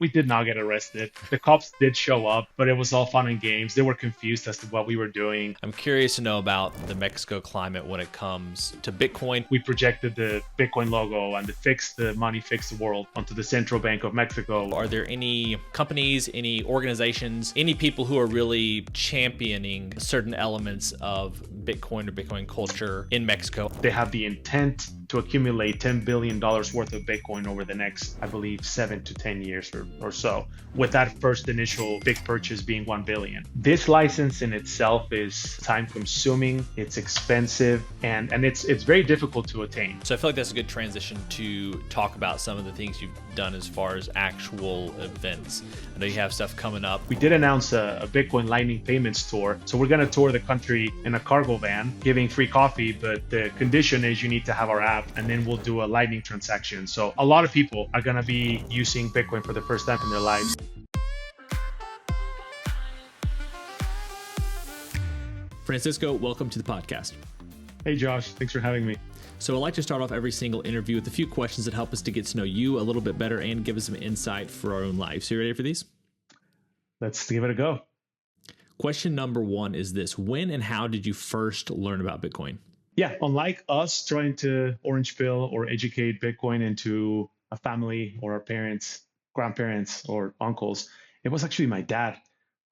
We did not get arrested. The cops did show up, but it was all fun and games. They were confused as to what we were doing. I'm curious to know about the Mexico climate when it comes to Bitcoin. We projected the Bitcoin logo and the money fix the world onto the Central Bank of Mexico. Are there any companies, any organizations, any people who are really championing certain elements of Bitcoin or Bitcoin culture in Mexico? They have the intent to accumulate $10 billion worth of Bitcoin over the next, I believe, 7 to 10 years or so, with that first initial big purchase being 1 billion. This license in itself is time consuming, it's expensive, and it's very difficult to attain. So I feel like that's a good transition to talk about some of the things you've done as far as actual events. I know you have stuff coming up. We did announce a Bitcoin Lightning Payments tour. So we're going to tour the country in a cargo van, giving free coffee, but the condition is you need to have our app, and then we'll do a Lightning transaction. So a lot of people are going to be using Bitcoin for the first time in their lives. Francisco, welcome to the podcast. Hey, Josh. Thanks for having me. So I'd like to start off every single interview with a few questions that help us to get to know you a little bit better and give us some insight for our own lives. So you ready for these? Let's give it a go. Question number one is this: when and how did you first learn about Bitcoin? Yeah, unlike us trying to orange pill or educate Bitcoin into a family or our parents, grandparents, or uncles, it was actually my dad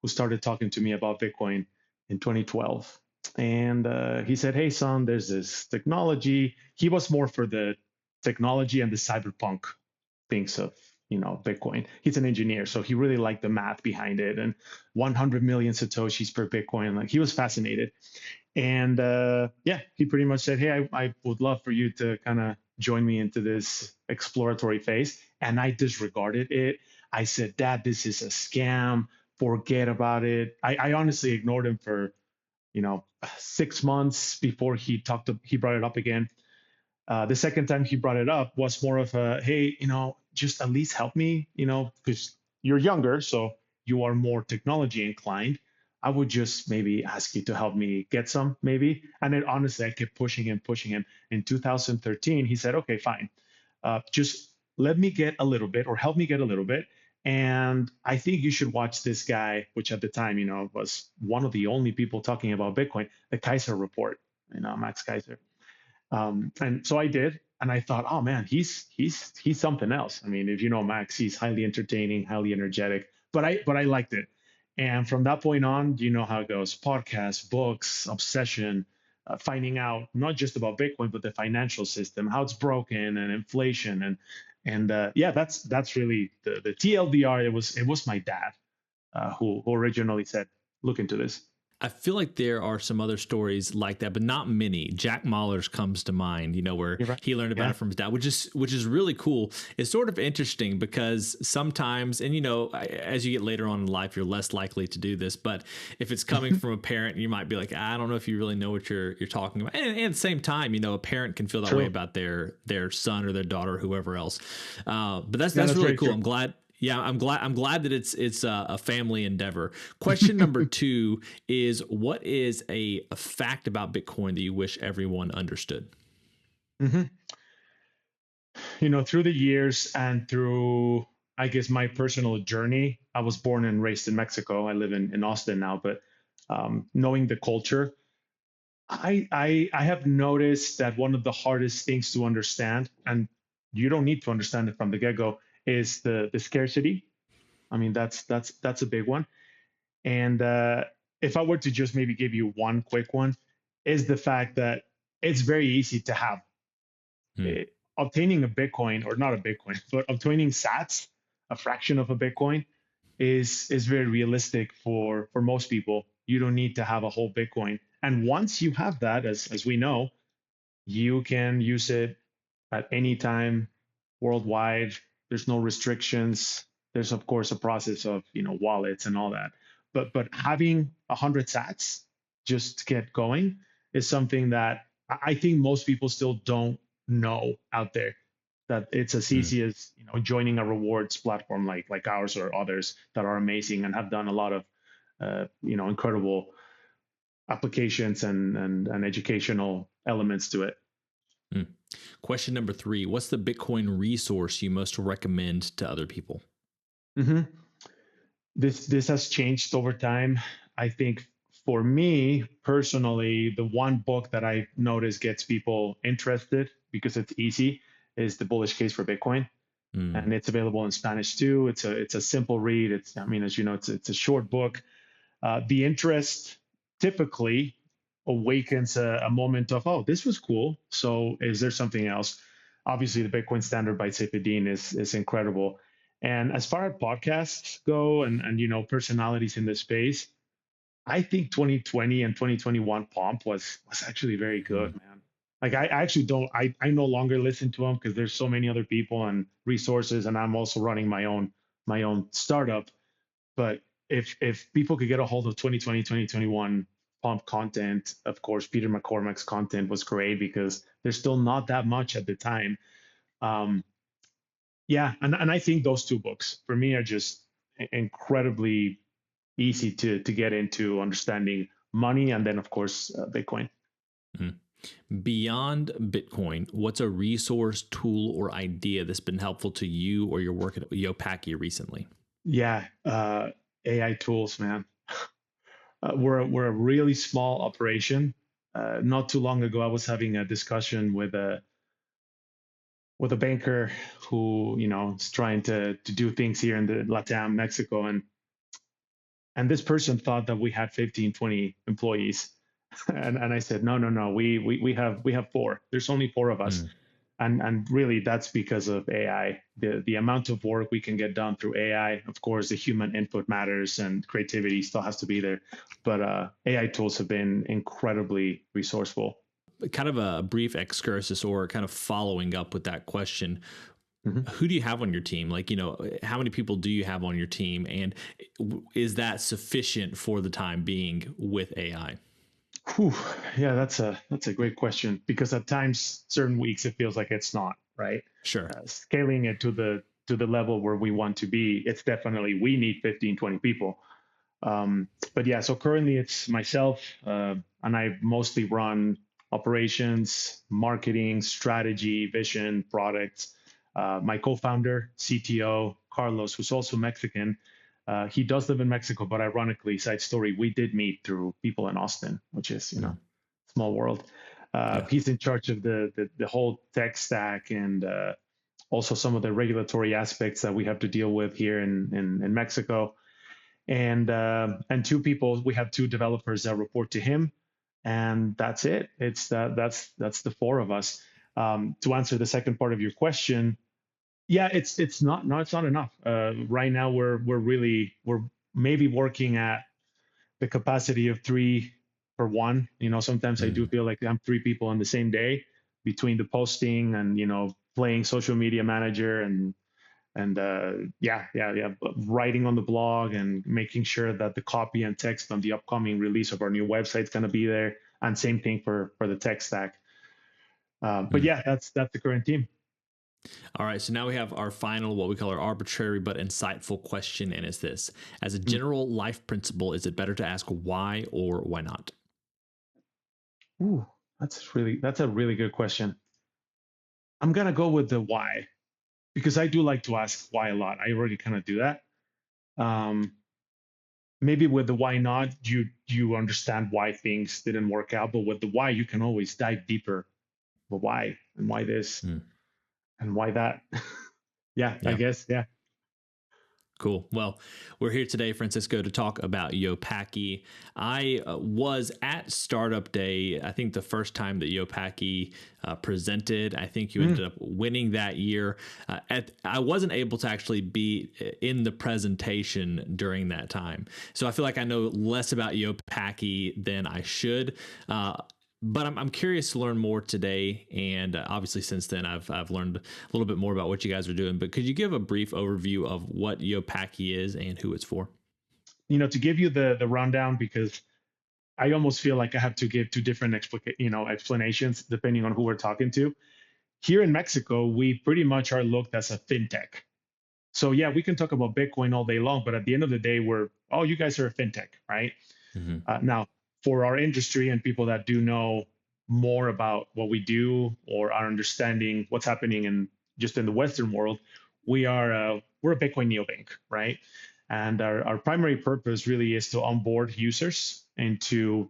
who started talking to me about Bitcoin in 2012. And he said, hey, son, there's this technology. He was more for the technology and the cyberpunk things of, Bitcoin. He's an engineer, so he really liked the math behind it and 100 million Satoshis per Bitcoin. Like, he was fascinated. And he pretty much said, hey, I would love for you to kind of join me into this exploratory phase. And I disregarded it. I said, Dad, this is a scam. Forget about it. I honestly ignored him for 6 months before he brought it up again. The second time he brought it up was more of a, hey, just at least help me, because you're younger, so you are more technology inclined. I would just maybe ask you to help me get some, maybe. And then honestly, I kept pushing him. In 2013, he said, okay, fine. Just let me get a little bit or help me get a little bit. And I think you should watch this guy, which at the time, was one of the only people talking about Bitcoin, the Keiser report, Max Keiser. And so I did, and I thought, oh man, he's something else. I mean, if you know Max, he's highly entertaining, highly energetic, but I liked it. And from that point on, you know how it goes: podcasts, books, obsession, finding out not just about Bitcoin, but the financial system, how it's broken, and inflation, and that's really the TLDR. It was my dad who originally said, look into this. I feel like there are some other stories like that, but not many. Jack Mallers comes to mind, where Right. he learned about it from his dad, which is really cool. It's sort of interesting because sometimes, and as you get later on in life, you're less likely to do this. But if it's coming from a parent, you might be like, I don't know if you really know what you're talking about. And at the same time, a parent can feel that way about their son or their daughter, or whoever else. But that's really cool. True. I'm glad. Yeah, I'm glad that it's a family endeavor. Question number 2 is, what is a fact about Bitcoin that you wish everyone understood? Mm-hmm. Through the years and through, I guess, my personal journey, I was born and raised in Mexico. I live in Austin now, but knowing the culture, I have noticed that one of the hardest things to understand, and you don't need to understand it from the get-go, is the scarcity. I mean, that's a big one. And if I were to just maybe give you one quick one, is the fact that it's very easy to have. Obtaining a Bitcoin, or not a Bitcoin, but obtaining sats, a fraction of a Bitcoin, is very realistic for most people. You don't need to have a whole Bitcoin. And once you have that, as we know, you can use it at any time worldwide. There's no restrictions. There's, of course, a process of wallets and all that. But having 100 sats just to get going is something that I think most people still don't know out there. That it's as easy as joining a rewards platform like ours or others that are amazing and have done a lot of incredible applications and educational elements to it. Question number 3: what's the Bitcoin resource you most recommend to other people? hmm this has changed over time. I think for me personally, the one book that I notice gets people interested because it's easy is The Bullish Case for Bitcoin, Mm, and it's available in Spanish too. It's a simple read. It's, I mean, as you know, it's a short book. The interest typically awakens a moment of, oh, this was cool. So is there something else? Obviously, the Bitcoin Standard by Saifedean is incredible. And as far as podcasts go, and personalities in this space, I think 2020 and 2021 Pomp was actually very good, mm, man. Like I actually don't I no longer listen to them because there's so many other people and resources, and I'm also running my own startup. But if people could get a hold of 2020, 2021 Pump content, of course, Peter McCormack's content was great because there's still not that much at the time. Um, yeah, and I think those two books for me are just incredibly easy to get into understanding money, and then of course Bitcoin. mm. Beyond Bitcoin, what's a resource, tool, or idea that's been helpful to you or your work at Yopaki recently? Yeah, AI tools, man. We're a really small operation. Not too long ago, I was having a discussion with a banker who is trying to do things here in the Latam Mexico, and this person thought that we had 15 20 employees, and I said no, we have four. There's only four of us, Mm. and really that's because of AI. The amount of work we can get done through AI. Of course, the human input matters, and creativity still has to be there, but AI tools have been incredibly resourceful. Kind of a brief excursus or kind of following up with that question. Mhm. Who do you have on your team? Like, how many people do you have on your team? And is that sufficient for the time being with AI? Whew. Yeah, that's a great question because at times, certain weeks, it feels like it's not right. Sure. Scaling it to the level where we want to be, it's definitely we need 15 20 people. But yeah, so currently it's myself, and I mostly run operations, marketing, strategy, vision, products. My co-founder, CTO, Carlos, who's also Mexican, he does live in Mexico, but ironically, side story, we did meet through people in Austin, which is, Mm. small world. Yeah. He's in charge of the whole tech stack, and also some of the regulatory aspects that we have to deal with here in Mexico. And two people, we have two developers that report to him, and that's it. That's the four of us. To answer the second part of your question, yeah, it's not, no, it's not enough. Right now we're maybe working at the capacity of three for one. Sometimes I do Mm. feel like I'm three people on the same day between the posting and playing social media manager and yeah, writing on the blog and making sure that the copy and text on the upcoming release of our new website is going to be there, and same thing for the tech stack. But Mm. yeah, that's the current team. All right. So now we have our final, what we call our arbitrary but insightful question. And it's this: as a Mm. general life principle, is it better to ask why or why not? Ooh, that's a really good question. I'm gonna go with the why because I do like to ask why a lot. I already kind of do that. Um, Maybe with the why not, you understand why things didn't work out, but with the why, you can always dive deeper. But why, and why this Mm. and why that? Yeah, I Yeah. guess. Yeah. Cool. Well, we're here today, Francisco, to talk about Yopaki. I was at Startup Day, I think the first time that Yopaki presented. I think you Mm. ended up winning that year. I wasn't able to actually be in the presentation during that time. So I feel like I know less about Yopaki than I should. But I'm curious to learn more today, and obviously since then I've learned a little bit more about what you guys are doing. But could you give a brief overview of what Yopaki is and who it's for? To give you the rundown, because I almost feel like I have to give two different explanations depending on who we're talking to. Here in Mexico, we pretty much are looked as a fintech. So yeah, we can talk about Bitcoin all day long, but at the end of the day, you guys are a fintech, right? Mm-hmm. Now, for our industry and people that do know more about what we do or are understanding what's happening in the Western world, we are we're a Bitcoin neobank, right? And our primary purpose really is to onboard users into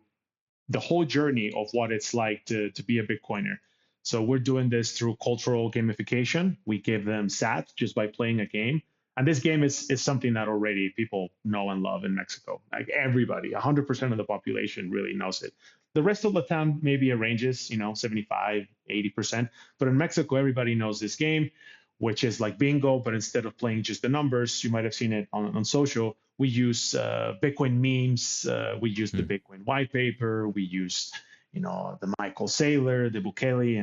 the whole journey of what it's like to be a Bitcoiner. So we're doing this through cultural gamification. We give them sats just by playing a game. And this game is something that already people know and love in Mexico. Like everybody, 100% of the population really knows it. The rest of the town maybe it ranges, 75, 80%. But in Mexico, everybody knows this game, which is like bingo, but instead of playing just the numbers, you might have seen it on social. We use Bitcoin memes. We use the Bitcoin white paper. We use, the Michael Saylor, the Bukele,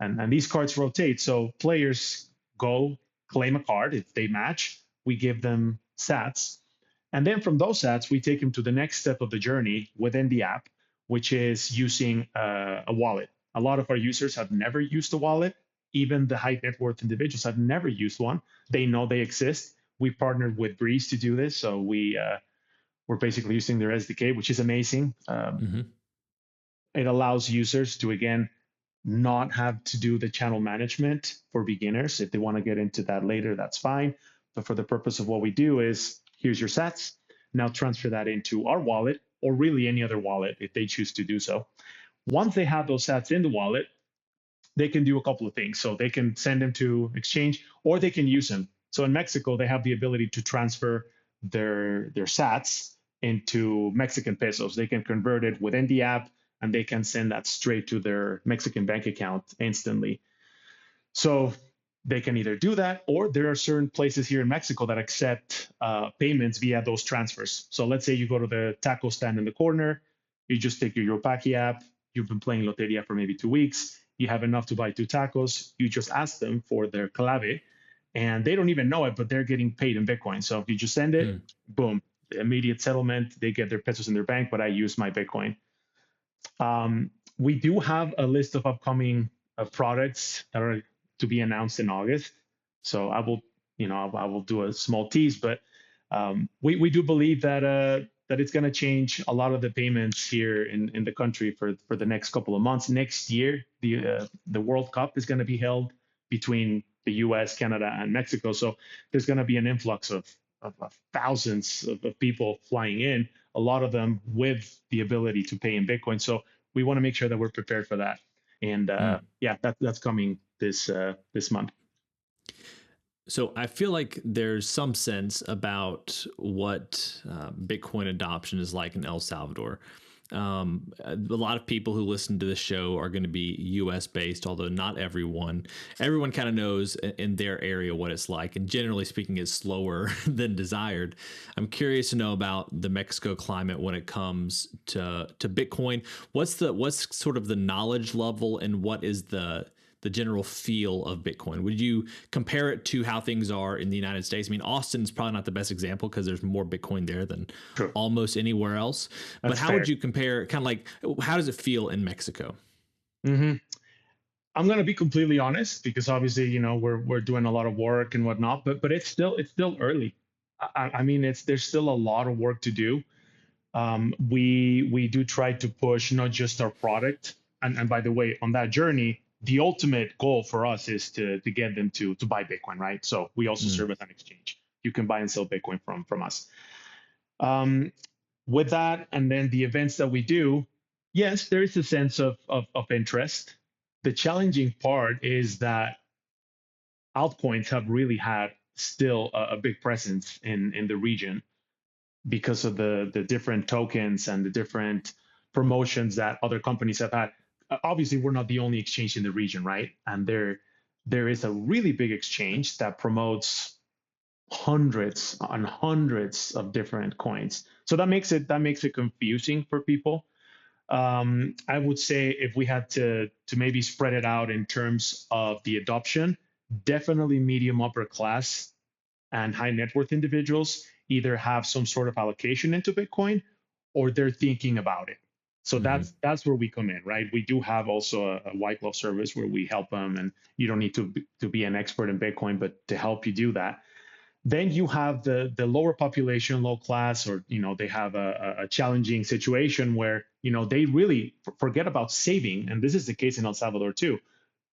and these cards rotate. So players go claim a card. If they match, we give them sats. And then from those sats, we take them to the next step of the journey within the app, which is using a wallet. A lot of our users have never used a wallet. Even the high net worth individuals have never used one. They know they exist. We partnered with Breeze to do this. So we're basically using their SDK, which is amazing. It allows users to, again, not have to do the channel management for beginners. If they want to get into that later, that's fine. But for the purpose of what we do is, here's your sats. Now transfer that into our wallet or really any other wallet if they choose to do so. Once they have those sats in the wallet, they can do a couple of things. So they can send them to exchange or they can use them. So in Mexico, they have the ability to transfer their sats into Mexican pesos. They can convert it within the app and they can send that straight to their Mexican bank account instantly. So they can either do that, or there are certain places here in Mexico that accept payments via those transfers. So let's say you go to the taco stand in the corner, you just take your Yopaki app, you've been playing Lotteria for maybe 2 weeks, you have enough to buy 2 tacos, you just ask them for their clave, and they don't even know it, but they're getting paid in Bitcoin. So if you just send it, boom, immediate settlement, they get their pesos in their bank, but I use my Bitcoin. We do have a list of upcoming products that are to be announced in August. So I will do a small tease, but we do believe that it's going to change a lot of the payments here in the country for the next couple of months. Next year, the World Cup is going to be held between the U.S., Canada, and Mexico. So there's going to be an influx of thousands of people flying in, a lot of them with the ability to pay in Bitcoin. So we want to make sure that we're prepared for that. And that's coming this month. So I feel like there's some sense about what Bitcoin adoption is like in El Salvador. A lot of people who listen to the show are going to be US based, although not everyone. Everyone kind of knows in their area what it's like, and generally speaking, it's slower than desired. I'm curious to know about the Mexico climate when it comes to Bitcoin. What's sort of the knowledge level, and what is the general feel of Bitcoin? Would you compare it to how things are in the United States? I mean, Austin's probably not the best example because there's more Bitcoin there than almost anywhere else. But how would you compare, kind of like, how does it feel in Mexico? I'm going to be completely honest because obviously, we're doing a lot of work and whatnot, but it's still early. I mean, there's still a lot of work to do. We do try to push not just our product. And by the way, on that journey, the ultimate goal for us is to get them to buy Bitcoin, right? So we also serve as an exchange. You can buy and sell Bitcoin from us. With that, and then the events that we do, yes, there is a sense of interest. The challenging part is that altcoins have really had still a big presence in the region because of the different tokens and the different promotions that other companies have had. Obviously, we're not the only exchange in the region, right? And there is a really big exchange that promotes hundreds and hundreds of different coins. So that makes it confusing for people. I would say if we had to maybe spread it out in terms of the adoption, definitely medium upper class and high net worth individuals either have some sort of allocation into Bitcoin or they're thinking about it. So that's where we come in, right? We do have also a white glove service where we help them, and you don't need to be an expert in Bitcoin, but to help you do that. Then you have the lower population, low class, or they have a challenging situation where they really forget about saving, and this is the case in El Salvador too.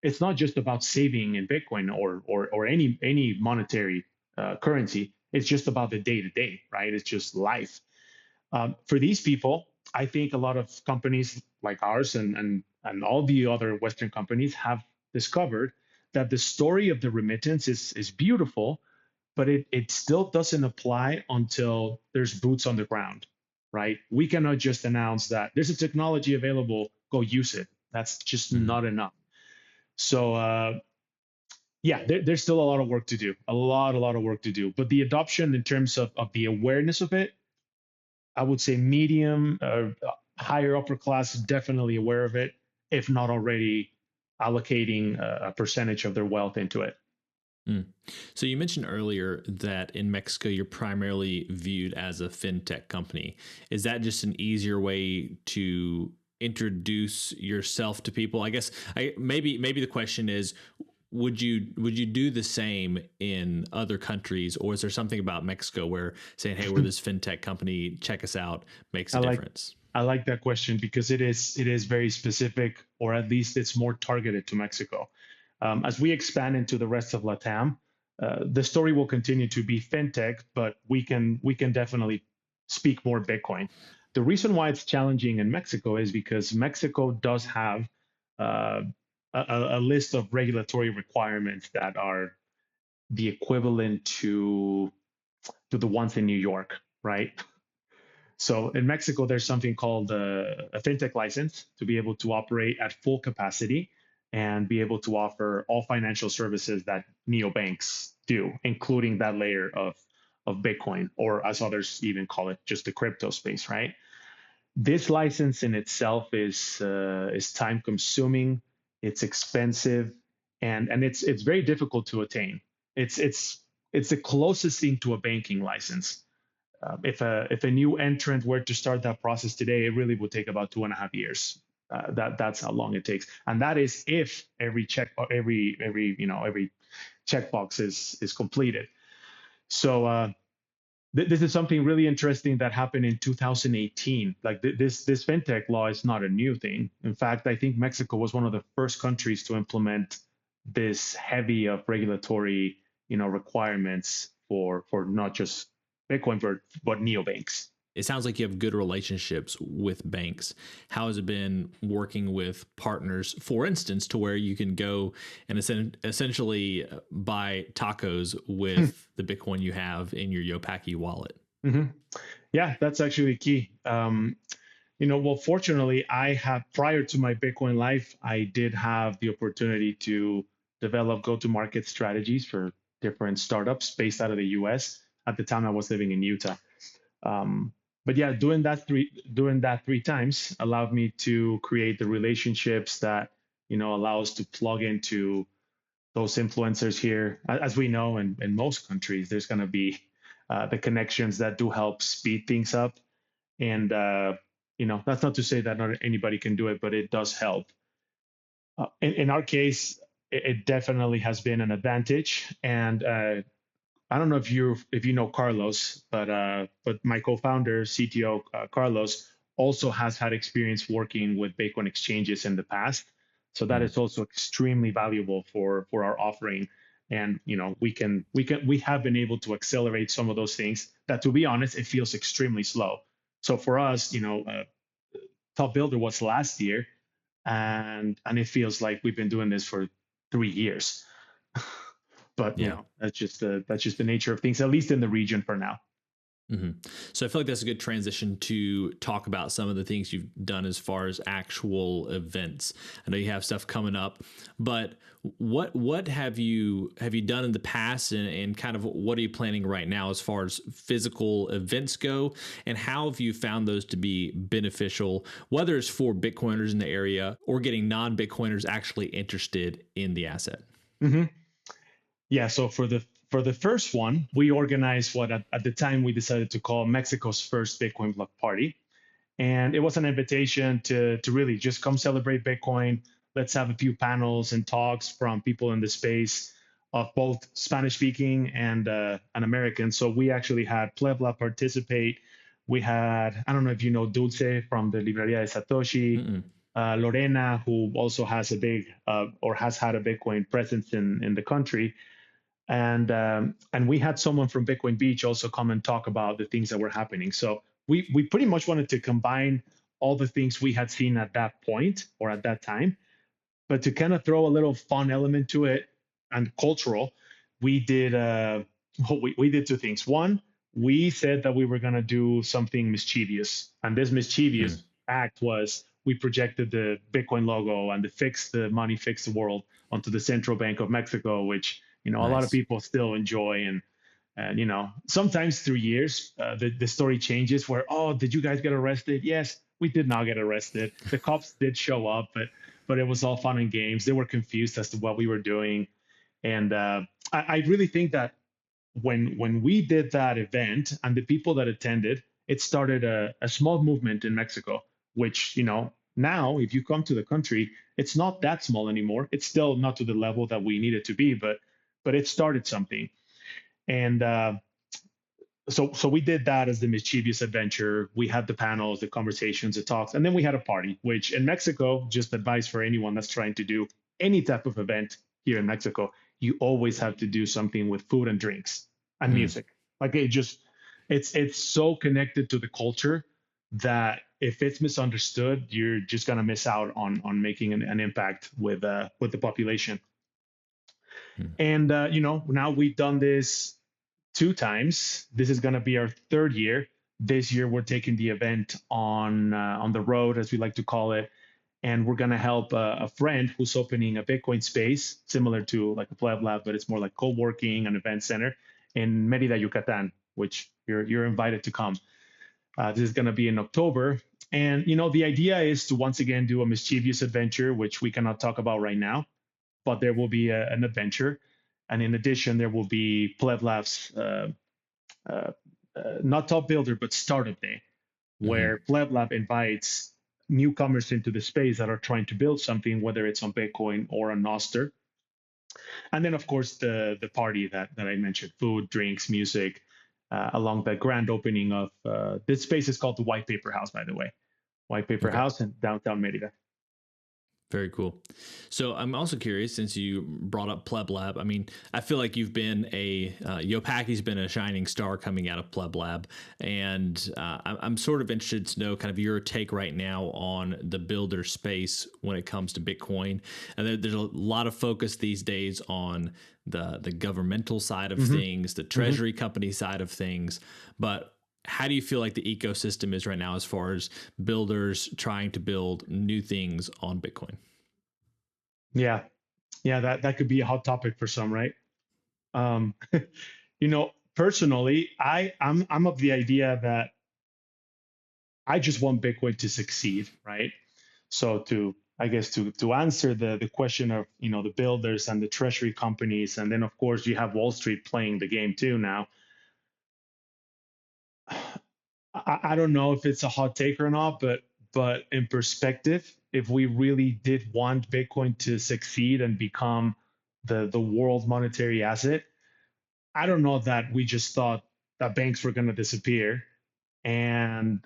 It's not just about saving in Bitcoin or any monetary currency. It's just about the day to day, right? It's just life. For these people, I think a lot of companies like ours and all the other Western companies have discovered that the story of the remittance is beautiful, but it still doesn't apply until there's boots on the ground, right? We cannot just announce that there's a technology available, go use it. That's just Mm-hmm. not enough. So yeah, there's still a lot of work to do, a lot of work to do. But the adoption in terms of the awareness of it, I would say medium, higher upper class, definitely aware of it, if not already allocating a percentage of their wealth into it. Mm. So you mentioned earlier that in Mexico you're primarily viewed as a fintech company. Is that just an easier way to introduce yourself to people? I guess maybe the question is, would you do the same in other countries, or is there something about Mexico where saying, "Hey, we're this fintech company, check us out," makes I a like difference? I like that question because it is very specific, or at least it's more targeted to Mexico. As we expand into the rest of LATAM, the story will continue to be fintech, but we can definitely speak more Bitcoin. The reason why it's challenging in Mexico is because Mexico does have uh, a list of regulatory requirements that are the equivalent to the ones in New York, right? So in Mexico, there's something called a fintech license to be able to operate at full capacity and be able to offer all financial services that neobanks do, including that layer of Bitcoin, or as others even call it, just the crypto space, right? This license in itself is time consuming, it's expensive, and it's very difficult to attain. It's the closest thing to a banking license. If a new entrant were to start that process today, it really would take about 2.5 years. That's how long it takes, and that is if every check or every checkbox is completed. So this is something really interesting that happened in 2018. Like this fintech law is not a new thing. In fact, I think Mexico was one of the first countries to implement this heavy of regulatory requirements for not just Bitcoin but neobanks. It sounds like you have good relationships with banks. How has it been working with partners, for instance, to where you can go and essentially buy tacos with the Bitcoin you have in your Yopaki wallet? hmm Yeah, that's actually key. Well, fortunately, I have prior to my Bitcoin life, I did have the opportunity to develop go-to-market strategies for different startups based out of the U.S. At the time, I was living in Utah. Um, but yeah, doing that three times allowed me to create the relationships that allow us to plug into those influencers here. As we know, in most countries, there's going to be the connections that do help speed things up. And that's not to say that not anybody can do it, but it does help. In our case, it definitely has been an advantage. And I don't know if you know Carlos, but my co-founder, CTO Carlos, also has had experience working with Bitcoin exchanges in the past. So that Mm. is also extremely valuable for our offering. And we have been able to accelerate some of those things that, to be honest, it feels extremely slow. So for us, Top Builder was last year, and it feels like we've been doing this for 3 years. But Yeah. that's just the nature of things, at least in the region for now. hmm So I feel like that's a good transition to talk about some of the things you've done as far as actual events. I know you have stuff coming up, but what have you done in the past, and kind of what are you planning right now as far as physical events go, and how have you found those to be beneficial, whether it's for Bitcoiners in the area or getting non-Bitcoiners actually interested in the asset? hmm Yeah. So for the first one, we organized what at the time we decided to call Mexico's first Bitcoin block party, and it was an invitation to really just come celebrate Bitcoin. Let's have a few panels and talks from people in the space of both Spanish speaking and American. So we actually had PlebLab participate. We had, I don't know if you know Dulce from the Libreria de Satoshi, Mm-mm. Lorena, who also has a big or has had a Bitcoin presence in the country. and we had someone from Bitcoin Beach also come and talk about the things that were happening. So we pretty much wanted to combine all the things we had seen at that point or at that time, but to kind of throw a little fun element to it and cultural, we did we did two things. One, we said that we were going to do something mischievous, and this mischievous act was we projected the Bitcoin logo and the money fix the world onto the Central Bank of Mexico, which a lot of Nice. people still enjoy. And sometimes through years, the story changes where, oh, did you guys get arrested? Yes, we did not get arrested. The cops did show up, but it was all fun and games. They were confused as to what we were doing. And I really think that when we did that event and the people that attended, it started a small movement in Mexico, which, now if you come to the country, it's not that small anymore. It's still not to the level that we need it to be, but it started something. And so we did that as the mischievous adventure. We had the panels, the conversations, the talks, and then we had a party, which in Mexico, just advice for anyone that's trying to do any type of event here in Mexico, you always have to do something with food and drinks and music. Like it's so connected to the culture that if it's misunderstood, you're just gonna miss out on making an impact with the population. And now we've done this two times. This is going to be our third year. This year, we're taking the event on the road, as we like to call it, and we're going to help a friend who's opening a Bitcoin space similar to like a PlebLab, but it's more like co-working and event center in Merida, Yucatan, which you're invited to come. This is going to be in October, and the idea is to once again do a mischievous adventure, which we cannot talk about right now, but there will be an adventure. And in addition, there will be PlebLab's not Top Builder, but Startup Day, where PlebLab invites newcomers into the space that are trying to build something, whether it's on Bitcoin or on Noster. And then, of course, the party that I mentioned, food, drinks, music, along the grand opening of this space is called the White Paper House, by the way. White Paper Okay. House in downtown Merida. Very cool. So I'm also curious, since you brought up PlebLab, I mean, I feel like you've been Yopaki's been a shining star coming out of PlebLab, and I'm sort of interested to know kind of your take right now on the builder space when it comes to Bitcoin. And there's a lot of focus these days on the governmental side of things, the treasury company side of things, but how do you feel like the ecosystem is right now as far as builders trying to build new things on Bitcoin? Yeah, that could be a hot topic for some, right? Um, personally, I'm of the idea that I just want Bitcoin to succeed, right? So I guess to answer the question of the builders and the treasury companies, and then of course you have Wall Street playing the game too now. I don't know if it's a hot take or not, but in perspective, if we really did want Bitcoin to succeed and become the world monetary asset, I don't know that we just thought that banks were going to disappear and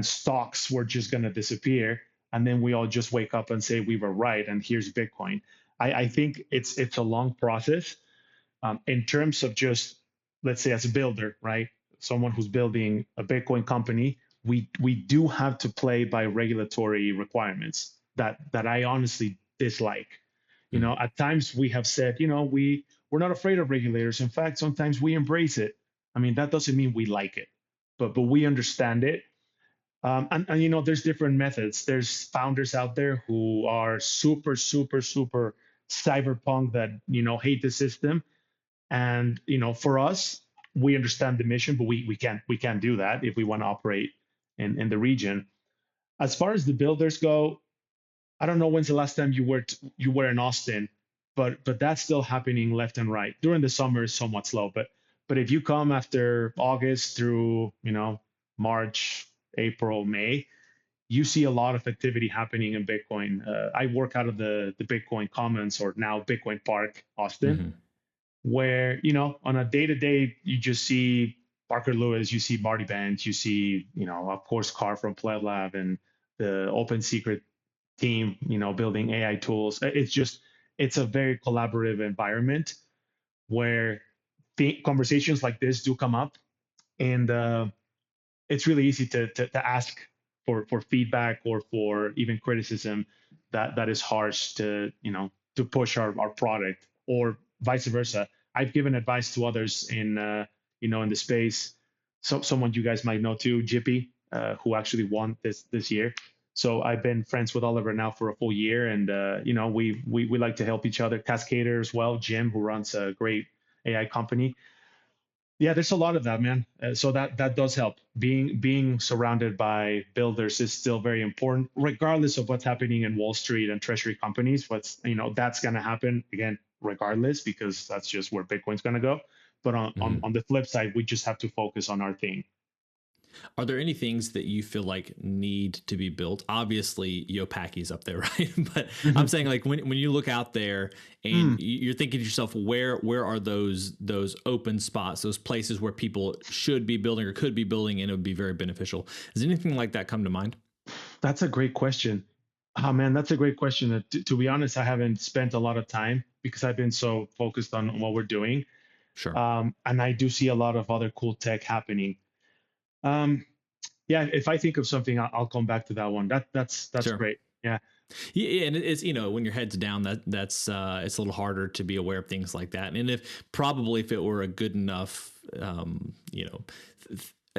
stocks were just going to disappear, and then we all just wake up and say we were right and here's Bitcoin. I think it's a long process in terms of just, let's say, as a builder, right? Someone who's building a Bitcoin company, we do have to play by regulatory requirements that I honestly dislike. At times we have said, we're not afraid of regulators. In fact, sometimes we embrace it. I mean, that doesn't mean we like it, but we understand it. And there's different methods. There's founders out there who are super, super, super cyberpunk that hate the system. And for us, we understand the mission, but we can't do that if we want to operate in the region. As far as the builders go, I don't know when's the last time you were in Austin, but that's still happening left and right. During the summer is somewhat slow, but if you come after August through March, April, May, you see a lot of activity happening in Bitcoin. I work out of the Bitcoin Commons, or now Bitcoin Park, Austin, where on a day-to-day you just see Parker Lewis, you see Marty Bent, you see of course Carr from PlebLab and the Open Secret team building AI tools. It's a very collaborative environment where the conversations like this do come up, and it's really easy to ask for feedback or for even criticism that is harsh to push our product, or vice versa. I've given advice to others in the space. So someone you guys might know too, Jippy, who actually won this year. So I've been friends with Oliver now for a full year, and we like to help each other. Cascader as well, Jim, who runs a great AI company. Yeah, there's a lot of that, man. So that does help. Being surrounded by builders is still very important, regardless of what's happening in Wall Street and treasury companies. That's going to happen again, regardless, because that's just where Bitcoin's going to go. But on the flip side, we just have to focus on our thing. Are there any things that you feel like need to be built? Obviously, Yopaki's up there, right? But I'm saying, like, when you look out there and you're thinking to yourself, where are those open spots, those places where people should be building or could be building, and it would be very beneficial? Does anything like that come to mind? That's a great question. Oh man, that's a great question. To be honest, I haven't spent a lot of time because I've been so focused on what we're doing. Sure. And I do see a lot of other cool tech happening. Um, yeah, if I think of something, I'll come back to that one. That's Sure. great. Yeah. Yeah, and it's when your head's down, that's it's a little harder to be aware of things like that. And if it were a good enough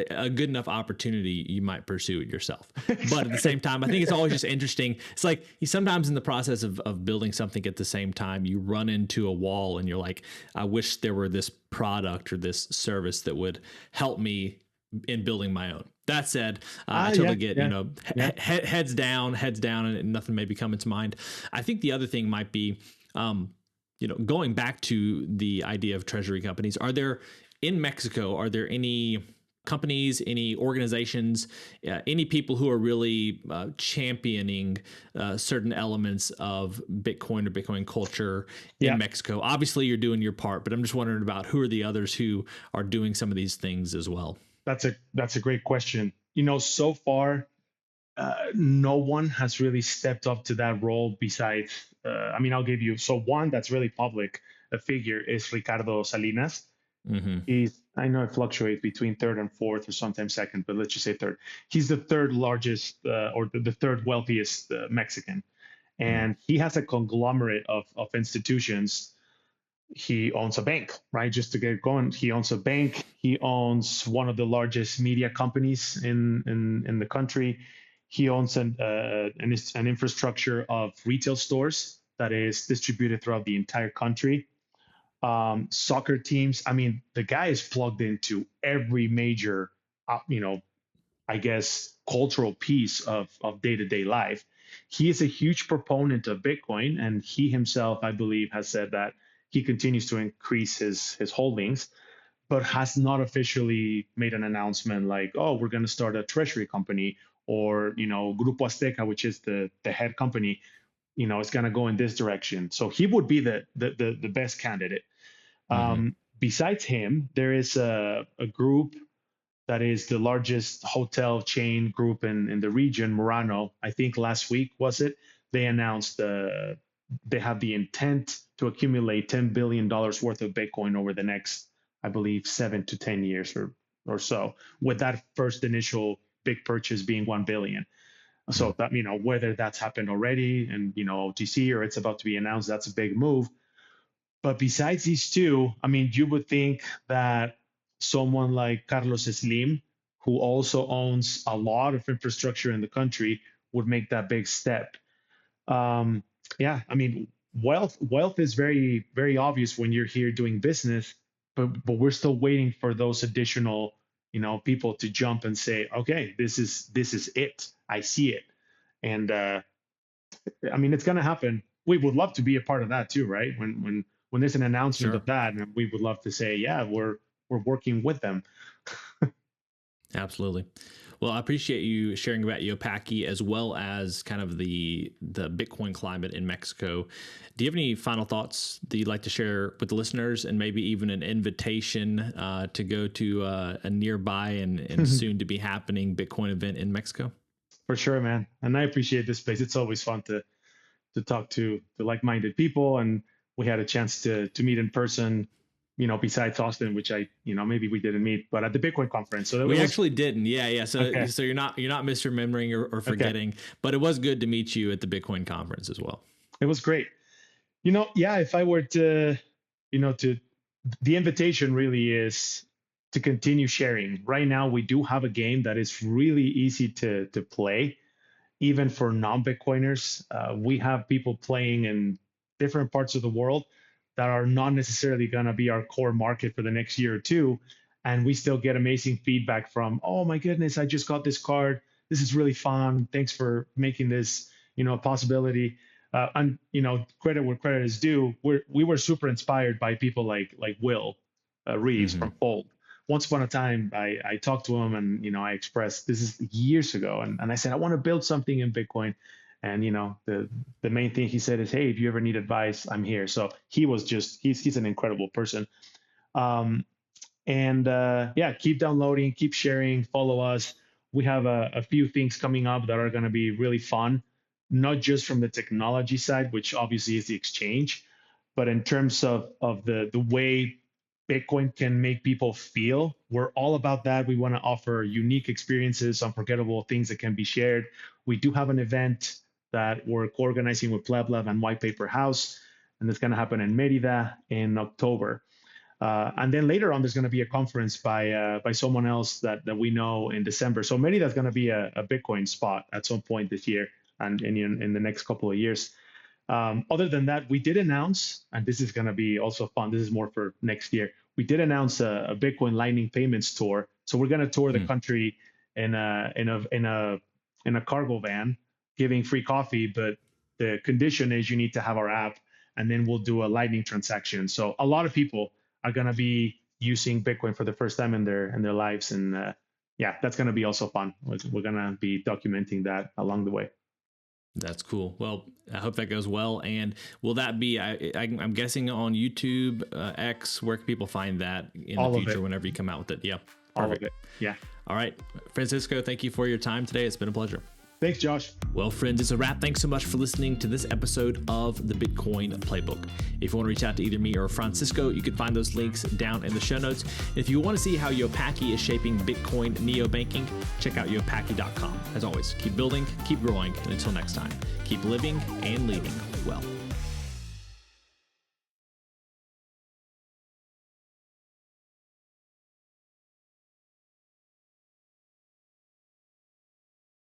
a good enough opportunity, you might pursue it yourself. But at the same time, I think it's always just interesting. It's like sometimes in the process of building something at the same time, you run into a wall and you're like, I wish there were this product or this service that would help me in building my own. That said, I totally get, heads down, and nothing may be coming to mind. I think the other thing might be, going back to the idea of treasury companies. In Mexico, are there any companies, any organizations, any people who are really championing certain elements of Bitcoin or Bitcoin culture in Mexico? Obviously, you're doing your part, but I'm just wondering about who are the others who are doing some of these things as well. That's a great question. So far, no one has really stepped up to that role besides. I'll give you one that's really public. A figure is Ricardo Salinas. I know it fluctuates between third and fourth, or sometimes second, but let's just say third. He's the third largest or the third wealthiest Mexican, and he has a conglomerate of institutions. He owns a bank, right? Just to get going, he owns a bank. He owns one of the largest media companies in the country. He owns an infrastructure of retail stores that is distributed throughout the entire country. Soccer teams. The guy is plugged into every major, I guess, cultural piece of day-to-day life. He is a huge proponent of Bitcoin, and he himself, I believe, has said that he continues to increase his holdings, but has not officially made an announcement like, oh, we're going to start a treasury company, or Grupo Azteca, which is the head company, is going to go in this direction. So he would be the best candidate. Besides him, there is a group that is the largest hotel chain group in the region, Murano. I think last week was it? They announced they have the intent to accumulate $10 billion worth of Bitcoin over the next, I believe, 7 to 10 years or so, with that first initial big purchase being 1 billion. So that, whether that's happened already and, OTC, or it's about to be announced, that's a big move. But besides these two, you would think that someone like Carlos Slim, who also owns a lot of infrastructure in the country, would make that big step. Wealth is very, very obvious when you're here doing business, but we're still waiting for those additional, people to jump and say, okay, this is it. I see it. And it's going to happen. We would love to be a part of that too, right? When there's an announcement of that, and we would love to say, yeah, we're working with them. Absolutely. Well, I appreciate you sharing about Yopaki as well as kind of the Bitcoin climate in Mexico. Do you have any final thoughts that you'd like to share with the listeners, and maybe even an invitation to go to a nearby and soon to be happening Bitcoin event in Mexico? For sure, man. And I appreciate this space. It's always fun to talk to like-minded people, and we had a chance to meet in person besides Austin, which maybe we didn't meet, but at the Bitcoin conference. So we actually didn't. Yeah. So okay. so you're not misremembering or forgetting, but it was good to meet you at the Bitcoin conference as well. It was great. If I were to, the invitation really is to continue sharing. Right now, we do have a game that is really easy to play, even for non-Bitcoiners. We have people playing in different parts of the world that are not necessarily going to be our core market for the next year or two. And we still get amazing feedback from, oh my goodness, I just got this card. This is really fun. Thanks for making this, a possibility. And credit where credit is due. We were super inspired by people like Will Reeves from Fold. Once upon a time, I talked to him and I expressed, this is years ago, and I said I want to build something in Bitcoin, and the main thing he said is, hey, if you ever need advice, I'm here. So he's an incredible person. Keep downloading, keep sharing, follow us. We have a few things coming up that are going to be really fun. Not just from the technology side, which obviously is the exchange, but in terms of the way Bitcoin can make people feel, we're all about that. We want to offer unique experiences, unforgettable things that can be shared. We do have an event that we're co-organizing with PlebLab and White Paper House, and it's going to happen in Mérida in October. And then later on, there's going to be a conference by someone else that we know in December. So Mérida is going to be a Bitcoin spot at some point this year and in the next couple of years. Other than that, we did announce, and this is going to be also fun. This is more for next year. We did announce a Bitcoin Lightning Payments tour. So we're going to tour the country in a cargo van, giving free coffee. But the condition is you need to have our app, and then we'll do a Lightning transaction. So a lot of people are going to be using Bitcoin for the first time in their lives, and that's going to be also fun. We're going to be documenting that along the way. That's cool. Well, I hope that goes well. And will that be, I'm guessing, on YouTube, X? Where can people find that in the future whenever you come out with it? Yeah. Perfect. All of it. Yeah. All right. Francisco, thank you for your time today. It's been a pleasure. Thanks, Josh. Well, friends, it's a wrap. Thanks so much for listening to this episode of the Bitcoin Playbook. If you want to reach out to either me or Francisco, you can find those links down in the show notes. If you want to see how Yopaki is shaping Bitcoin neobanking, check out yopaki.com. As always, keep building, keep growing, and until next time, keep living and leading well.